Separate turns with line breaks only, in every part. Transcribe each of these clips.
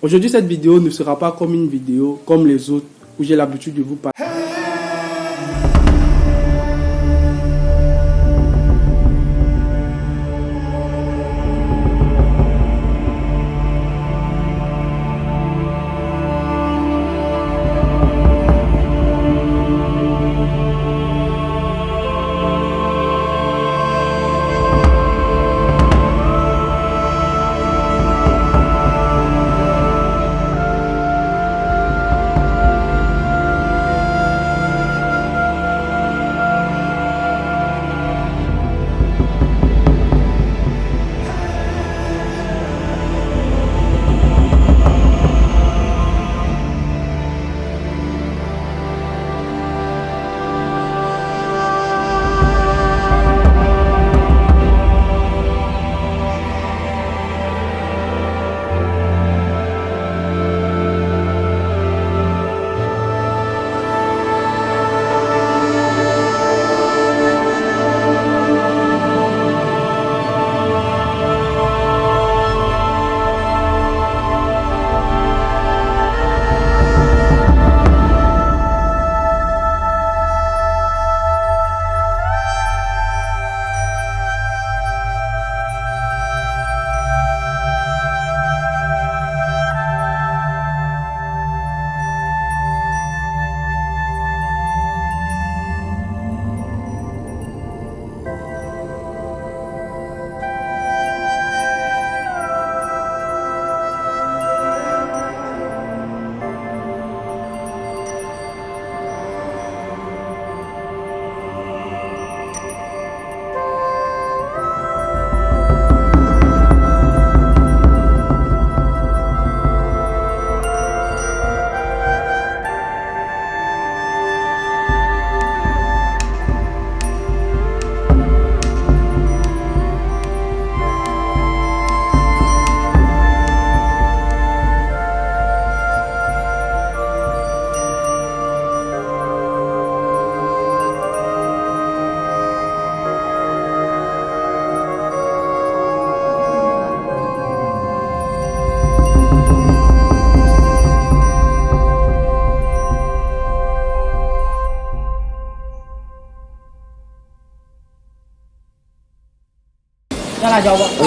Aujourd'hui, cette vidéo ne sera pas comme une vidéo comme les autres où j'ai l'habitude de vous parler.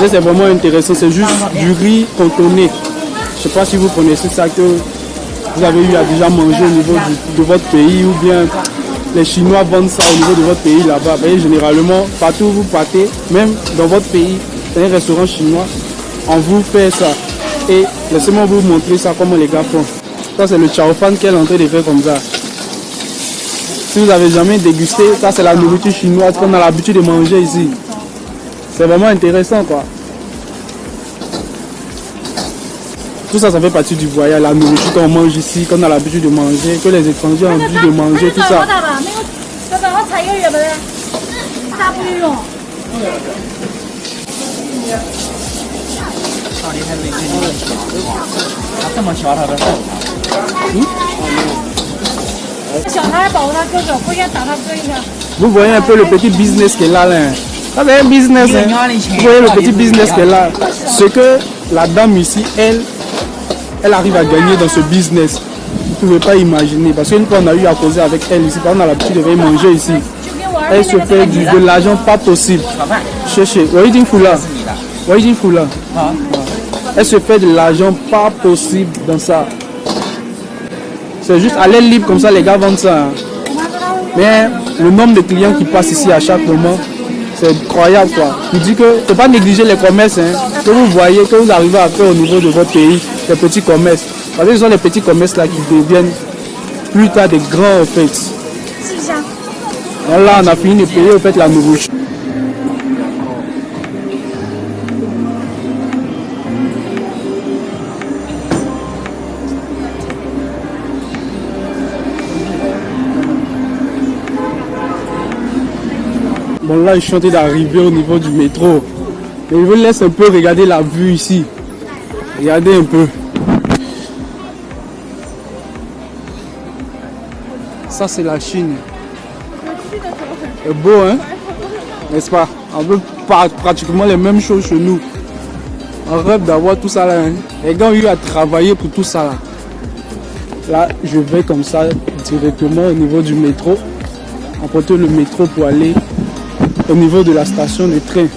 C'est vraiment intéressant, c'est juste du riz contourné. Je ne sais pas si vous connaissez ça, que vous avez eu à déjà manger au niveau de votre pays, ou bien les Chinois vendent ça au niveau de votre pays là-bas. Généralement, partout où vous partez, même dans votre pays, dans un restaurant chinois, on vous fait ça. Et laissez-moi vous montrer ça, comment les gars font. Ça, c'est le chao fan qu'elle est en train de faire comme ça. Si vous n'avez jamais dégusté, ça c'est la nourriture chinoise qu'on a l'habitude de manger ici. C'est vraiment intéressant, quoi. Tout ça, ça fait partie du voyage, la nourriture qu'on mange ici, qu'on a l'habitude de manger, que les étrangers ont l'habitude de manger, tout ça. Vous voyez un peu le petit business qu'elle a là. Ça c'est un business, hein. Vous voyez le petit business qu'elle a. Ce que la dame ici, elle arrive à gagner dans ce business. Vous ne pouvez pas imaginer. Parce qu'une fois on a eu à causer avec elle ici, on a l'habitude de venir manger ici. Elle se fait de l'argent pas possible. Cherchez. Elle se fait de l'argent pas possible dans ça. C'est juste à l'aile libre comme ça, les gars vendent ça. Hein. Mais le nombre de clients qui passent ici à chaque moment, c'est incroyable, quoi. Je dis que il ne faut pas négliger les commerces, hein, que vous voyez, que vous arrivez à faire au niveau de votre pays, les petits commerces. Parce que ce sont les petits commerces là qui deviennent plus tard des grands en fait. Donc là, on a fini de payer en fait la nourriture. Bon là, je suis en train d'arriver au niveau du métro. Mais je vous laisse un peu regarder la vue ici. Regardez un peu. Ça c'est la Chine. C'est beau, hein? N'est-ce pas? On veut pratiquement les mêmes choses chez nous. On rêve d'avoir tout ça là. Hein. Les gars ont eu à travailler pour tout ça là. Là, je vais comme ça directement au niveau du métro. Emprunter le métro pour aller au niveau de la station de train.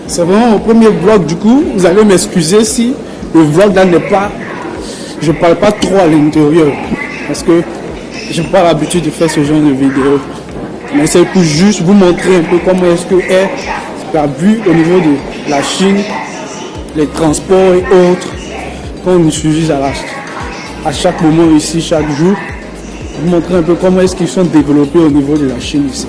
C'est vraiment mon premier vlog, du coup, vous allez m'excuser si le vlog là n'est pas... Je parle pas trop à l'intérieur, parce que j'ai pas l'habitude de faire ce genre de vidéo. Mais c'est pour juste vous montrer un peu comment est-ce que est la vue au niveau de la Chine, les transports et autres, qu'on utilise à chaque moment ici, chaque jour. Vous montrer un peu comment est-ce qu'ils sont développés au niveau de la Chine ici.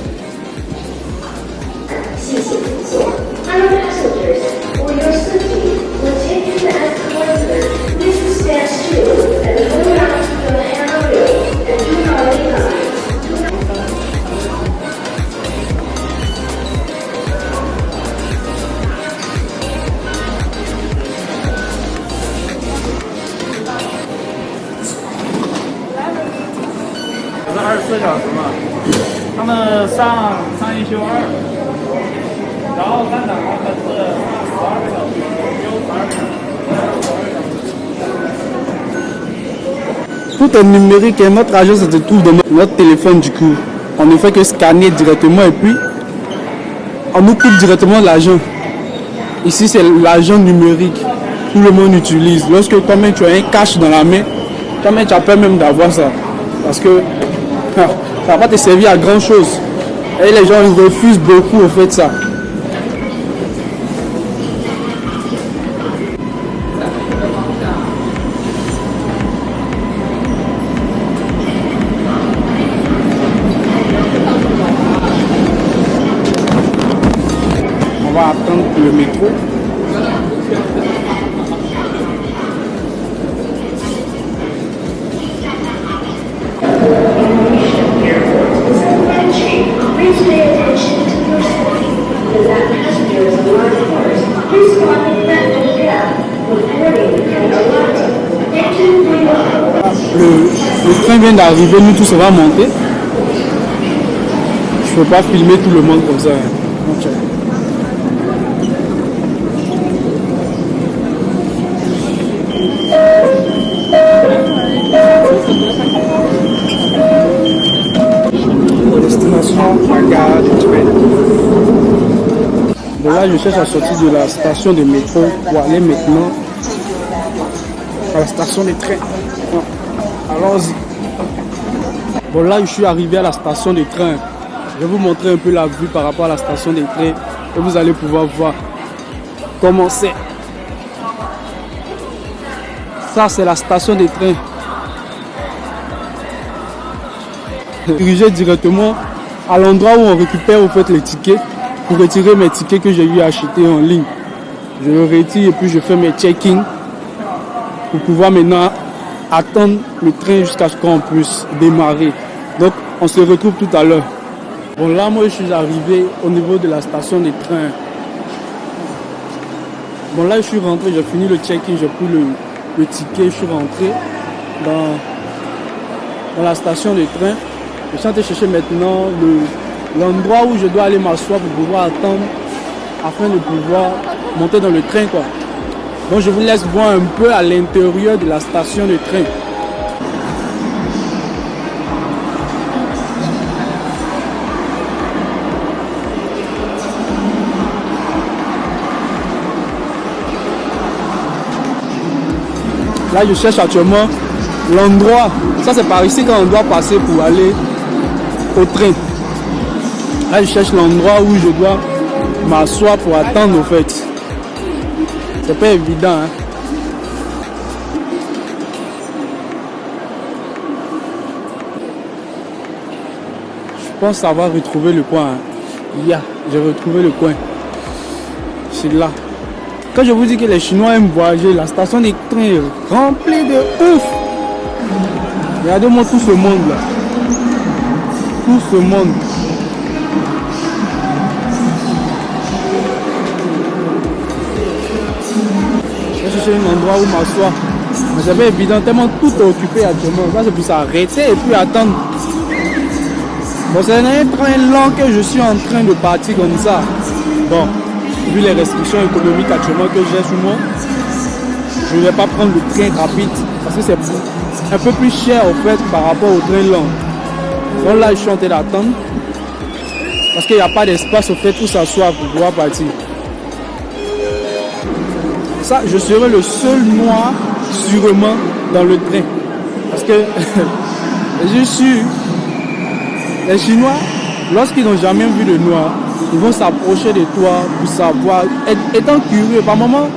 Tout est numérique et notre argent se trouve dans notre téléphone du coup. On ne fait que scanner directement et puis on nous coupe directement l'argent. Ici c'est l'argent numérique. Tout le monde utilise. Lorsque toi-même tu as un cash dans la main, toi-même tu as peur même d'avoir ça. Parce que ça ne va pas te servir à grand chose. Et les gens ils refusent beaucoup au fait de ça. On va attendre le métro. Le train vient d'arriver, nous tous on va monter. Je ne peux pas filmer tout le monde comme ça. Okay. Destination la gare du train. Bon là je cherche à sortir de la station de métro pour aller maintenant à la station de train. Bon, allons-y. Bon là je suis arrivé à la station de train. Je vais vous montrer un peu la vue par rapport à la station de train et vous allez pouvoir voir comment c'est. Ça c'est la station de train. Diriger directement à l'endroit où on récupère au fait les tickets pour retirer mes tickets que j'ai eu acheter en ligne. Je le retire et puis je fais mes check-in pour pouvoir maintenant attendre le train jusqu'à ce qu'on puisse démarrer. Donc on se retrouve tout à l'heure. Bon là moi je suis arrivé au niveau de la station de train. Bon là je suis rentré, j'ai fini le check-in, j'ai pris le ticket, je suis rentré dans la station de train. Je suis en train de chercher maintenant l'endroit où je dois aller m'asseoir pour pouvoir attendre afin de pouvoir monter dans le train quoi. Donc je vous laisse voir un peu à l'intérieur de la station de train. Là je cherche actuellement l'endroit. Ça c'est par ici qu'on doit passer pour aller au train. Là je cherche l'endroit où je dois m'asseoir pour attendre au fait. C'est pas évident hein. Je pense avoir retrouvé le coin. Hein. J'ai retrouvé le coin. C'est là. Quand je vous dis que les Chinois aiment voyager, la station de train est remplie de ouf. Regardez-moi tout ce monde là. Tout ce monde. Je vais chercher un endroit où m'asseoir Mais c'est pas évident, tellement tout est occupé actuellement. Là, c'est pour s'arrêter et puis attendre. Bon, c'est un train lent que je suis en train de partir comme ça. Bon, vu les restrictions économiques actuellement que j'ai sur moi, je ne vais pas prendre le train rapide parce que c'est un peu plus cher en fait par rapport au train lent. Donc là, je suis en train d'attendre parce qu'il n'y a pas d'espace au fait où s'asseoir pour pouvoir partir. Ça, je serai le seul noir sûrement dans le train. Parce que je suis les Chinois, lorsqu'ils n'ont jamais vu de noir, ils vont s'approcher de toi pour savoir, étant curieux. Par moments,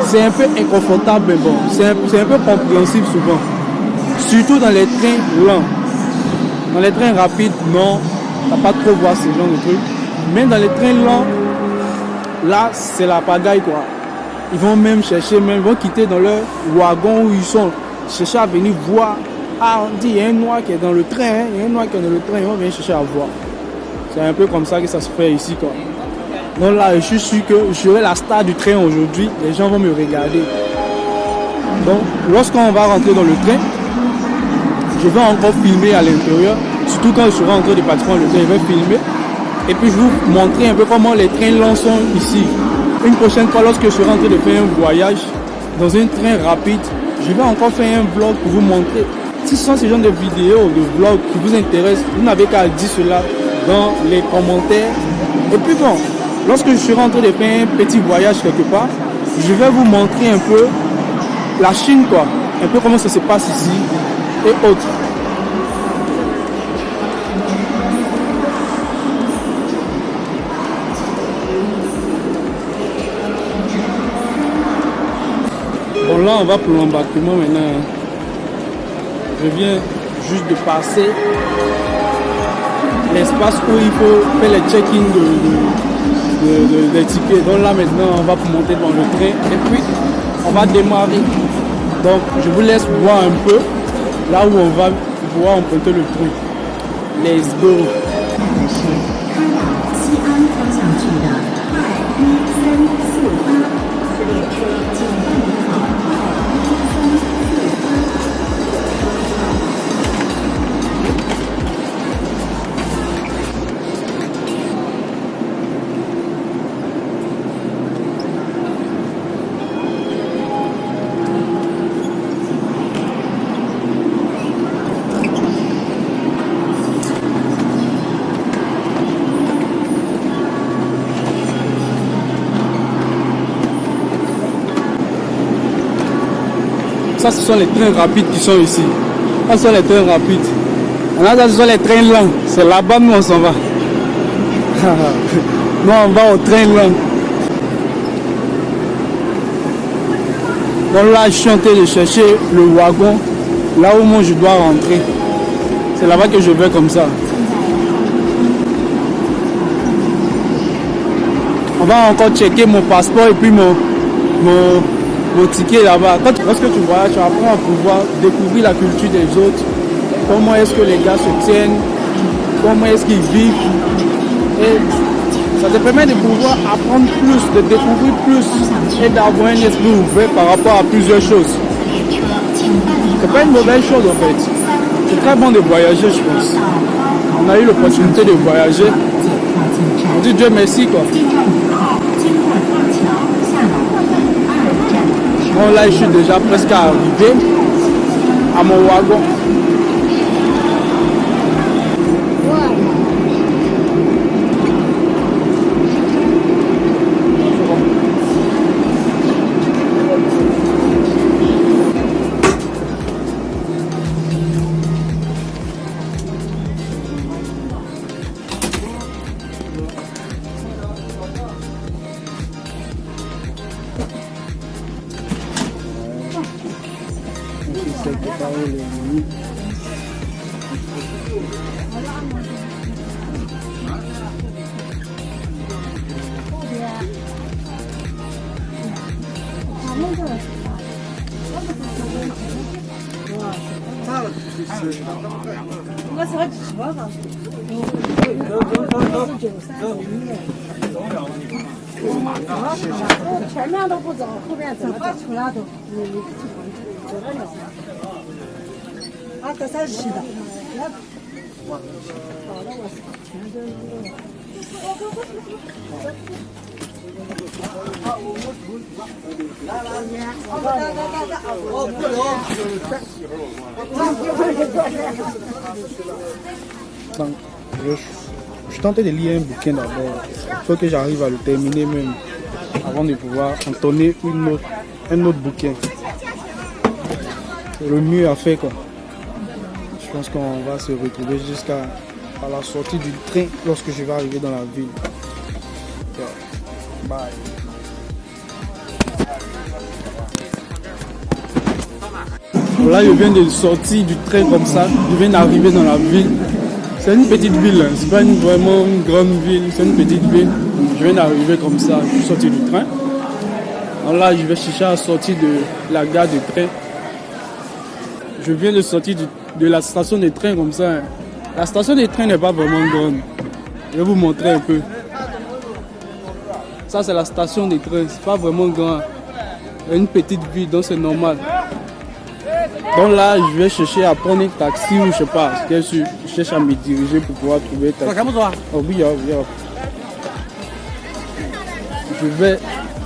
c'est un peu inconfortable, mais bon, c'est un peu compréhensible souvent. Surtout dans les trains lents. Dans les trains rapides, non, tu n'as pas trop voir ce genre de trucs. Mais dans les trains lents, là, c'est la pagaille, quoi. Ils vont même chercher, ils vont quitter dans leur wagon où ils sont, chercher à venir voir. Ah, on dit, il y a un noir qui est dans le train, hein? Il y a un noir qui est dans le train, ils vont venir chercher à voir. C'est un peu comme ça que ça se fait ici, quoi. Donc là, je suis sûr que je serai la star du train aujourd'hui, les gens vont me regarder. Donc, lorsqu'on va rentrer dans le train, je vais encore filmer à l'intérieur, surtout quand je serai en train de partir dans le train, je vais filmer. Et puis, je vais vous montrer un peu comment les trains lents sont ici. Une prochaine fois, lorsque je serai en train de faire un voyage dans un train rapide, je vais encore faire un vlog pour vous montrer. Si ce sont ces genres de vidéos, de vlogs qui vous intéressent, vous n'avez qu'à dire cela dans les commentaires. Et puis bon, lorsque je serai en train de faire un petit voyage quelque part, je vais vous montrer un peu la Chine, quoi. Un peu comment ça se passe ici et autres. Bon, là, on va pour l'embarquement maintenant. Je viens juste de passer l'espace où il faut faire les check-in des tickets. Donc là, maintenant, on va monter dans le train et puis on va démarrer. Donc, je vous laisse voir un peu là où on va pouvoir emprunter le truc. Let's go! Ça, ce sont les trains rapides qui sont ici. Ça, ce sont les trains rapides. Là, ça, ce sont les trains lents. C'est là-bas, nous, on s'en va. Nous, on va au train lent. Donc là, je suis en train de chercher le wagon, là où moi, je dois rentrer. C'est là-bas que je vais comme ça. On va encore checker mon passeport et puis mon ticket là-bas. Lorsque tu voyages, tu apprends à pouvoir découvrir la culture des autres. Comment est-ce que les gars se tiennent, comment est-ce qu'ils vivent. Et ça te permet de pouvoir apprendre plus, de découvrir plus et d'avoir un esprit ouvert par rapport à plusieurs choses. C'est pas une mauvaise chose en fait. C'est très bon de voyager, je pense. On a eu l'opportunité de voyager. On dit Dieu merci, quoi. Bon, là, je suis déjà presque arrivé à mon wagon.
Donc, je tentais de lire un bouquin d'abord. Il faut que j'arrive à le terminer même avant de pouvoir entonner un autre bouquin. C'est le mieux à faire quoi. Je pense qu'on va se retrouver jusqu'à la sortie du train lorsque je vais arriver dans la ville. Bye.
Là, je viens de sortir du train comme ça. Je viens d'arriver dans la ville. C'est une petite ville, hein. C'est pas vraiment une grande ville, c'est une petite ville. Je viens d'arriver comme ça, je suis sorti du train. Alors là, je vais chercher à sortir de la gare de train. Je viens de sortir de la station de train comme ça. Hein. La station de train n'est pas vraiment grande. Je vais vous montrer un peu. Ça, c'est la station de train, c'est pas vraiment grand. C'est une petite ville, donc c'est normal. Donc là, je vais chercher à prendre un taxi ou je sais pas. Bien sûr, je cherche à me diriger pour pouvoir trouver un taxi. Oh oui, oui.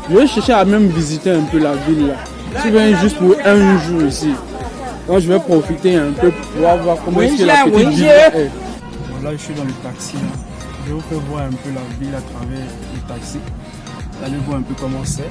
Je vais chercher à même visiter un peu la ville là. Je viens juste pour un jour ici. Donc je vais profiter un peu pour pouvoir voir comment est-ce que la petite ville est.
Bon, là, je suis dans le taxi. Je vais vous faire voir un peu la ville à travers le taxi. Vous allez voir un peu comment c'est.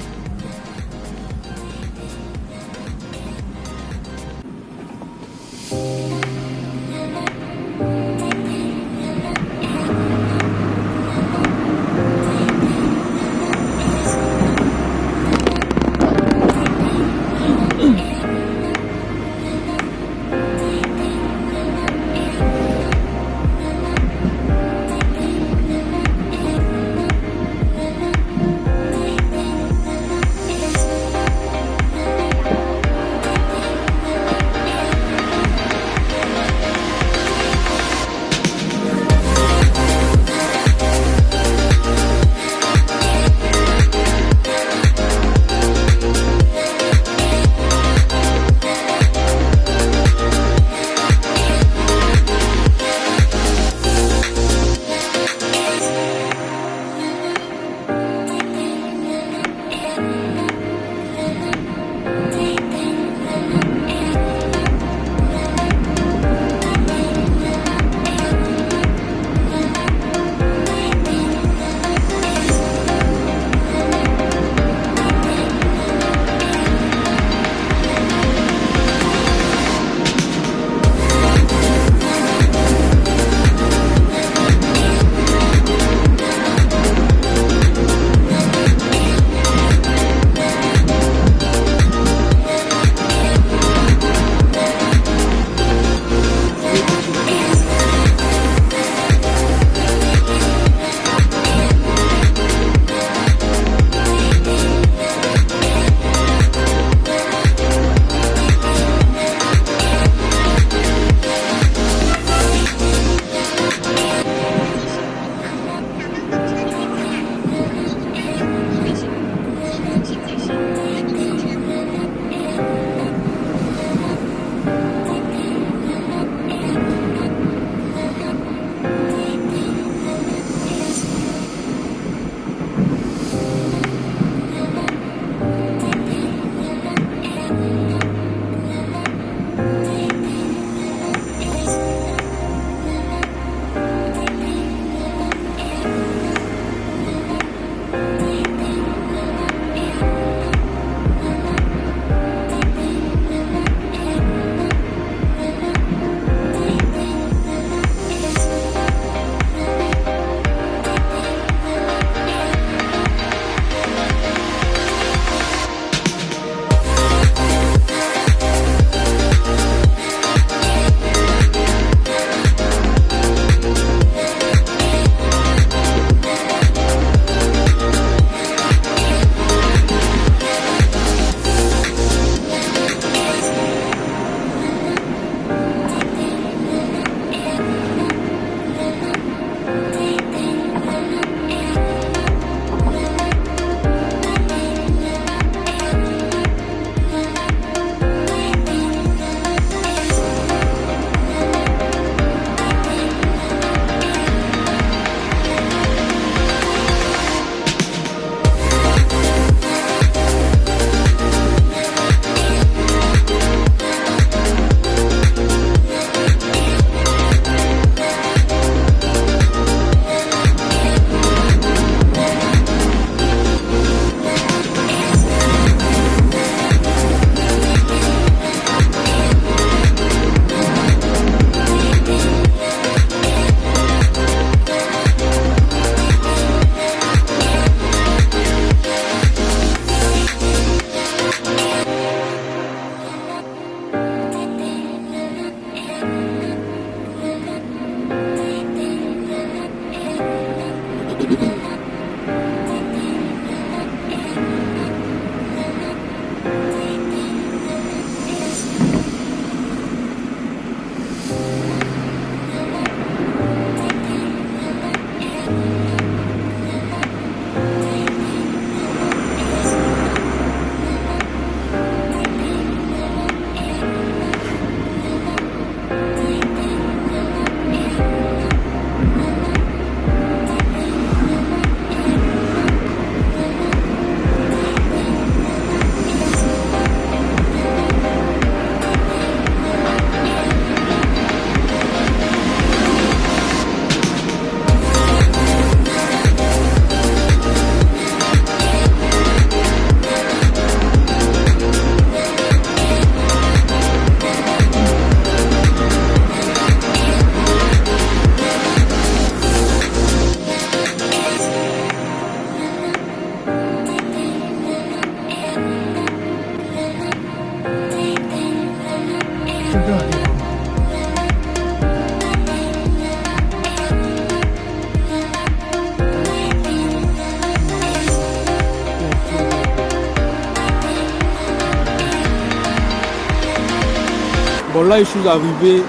Bon, là, je suis arrivé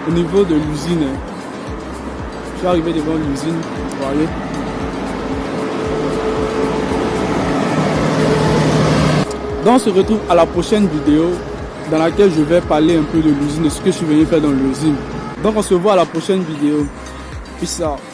au niveau de l'usine. Je suis arrivé devant l'usine, vous voyez. Donc, on se retrouve à la prochaine vidéo dans laquelle je vais parler un peu de l'usine, de ce que je suis venu faire dans l'usine. Donc, on se voit à la prochaine vidéo. Peace out.